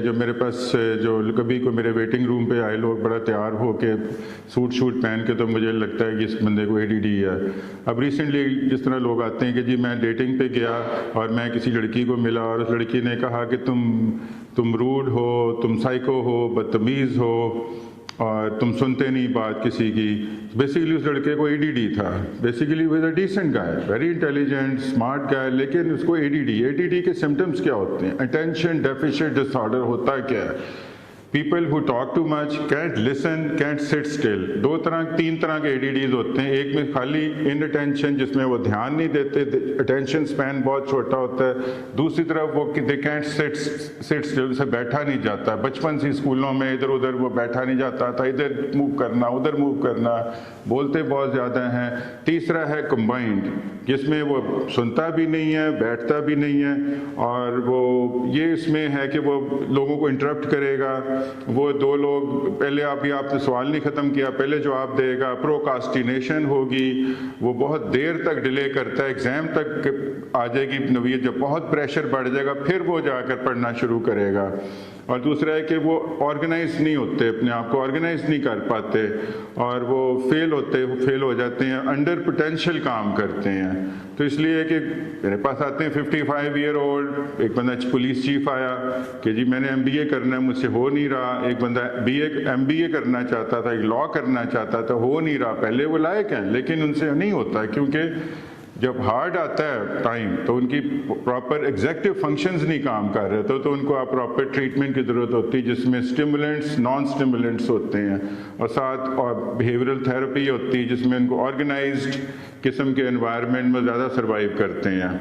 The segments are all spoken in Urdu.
جو میرے پاس جو کبھی کو میرے ویٹنگ روم پہ آئے لوگ بڑا تیار ہو کے سوٹ پہن کے، تو مجھے لگتا ہے کہ اس بندے کو ADD ہے۔ اب ریسنٹلی جس طرح لوگ آتے ہیں کہ جی میں ڈیٹنگ پہ گیا اور میں کسی لڑکی کو ملا اور اس لڑکی نے کہا کہ تم روڈ ہو، تم سائیکو ہو، بدتمیز ہو اور تم سنتے نہیں بات کسی کی۔ بیسیکلی اس لڑکے کو ADD تھا۔ بیسیکلی وہ a decent guy, very intelligent, smart guy, لیکن اس کو ADD کے سمٹمز کیا ہوتے ہیں؟ اٹینشن ڈیفیسٹ ڈس آرڈر ہوتا کیا ہے؟ People who talk too much, can't listen, can't sit still۔ تین طرح کے ADDs ہوتے ہیں۔ ایک میں خالی ان اٹینشن، جس میں وہ دھیان نہیں دیتے، اٹینشن سپین بہت چھوٹا ہوتا ہے۔ دوسری طرف وہ they can't sit still، سے بیٹھا نہیں جاتا۔ بچپن سے اسکولوں میں ادھر ادھر وہ بیٹھا نہیں جاتا تھا، ادھر موو کرنا ادھر موو کرنا، بولتے بہت زیادہ ہیں۔ تیسرا ہے کمبائنڈ، جس میں وہ سنتا بھی نہیں ہے، بیٹھتا بھی نہیں ہے، اور وہ یہ اس میں ہے کہ وہ لوگوں کو انٹرپٹ کرے گا۔ وہ دو لوگ پہلے آپ نے سوال نہیں ختم کیا، پہلے جواب دے گا۔ پروکاسٹینیشن ہوگی، وہ بہت دیر تک ڈیلے کرتا ہے، ایگزام تک آ جائے گی نوعیت، جب بہت پریشر بڑھ جائے گا پھر وہ جا کر پڑھنا شروع کرے گا۔ اور دوسرا ہے کہ وہ آرگنائز نہیں ہوتے، اپنے آپ کو آرگنائز نہیں کر پاتے، اور وہ فیل ہو جاتے ہیں، انڈر پوٹینشیل کام کرتے ہیں۔ تو اس لیے کہ میرے پاس آتے ہیں 55 ایئر اولڈ، ایک بندہ پولیس چیف آیا کہ جی میں نے MBA کرنا ہے، مجھ سے ہو نہیں رہا۔ ایک بندہ MBA کرنا چاہتا تھا، ایک لاء کرنا چاہتا تھا، ہو نہیں رہا۔ پہلے وہ لائق ہیں لیکن ان سے نہیں ہوتا، کیونکہ جب ہارڈ آتا ہے ٹائم تو ان کی پراپر ایگزیکٹو فنکشنز نہیں کام کر رہے تو ان کو آپ پراپر ٹریٹمنٹ کی ضرورت ہوتی ہے، جس میں اسٹیمولنٹس، نان اسٹیمولنٹس ہوتے ہیں، اور ساتھ بیہیورل تھراپی ہوتی ہے جس میں ان کو آرگنائزڈ قسم کے انوائرمنٹ میں زیادہ سروائیو کرتے ہیں۔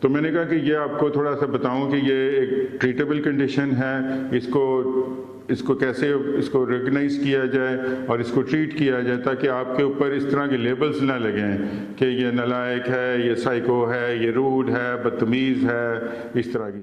تو میں نے کہا کہ یہ آپ کو تھوڑا سا بتاؤں کہ یہ ایک ٹریٹیبل کنڈیشن ہے، اس کو کیسے اس کو ریکگنائز کیا جائے اور اس کو ٹریٹ کیا جائے، تاکہ آپ کے اوپر اس طرح کے لیبلز نہ لگیں کہ یہ نالائق ہے، یہ سائیکو ہے، یہ روڈ ہے، بدتمیز ہے، اس طرح کی۔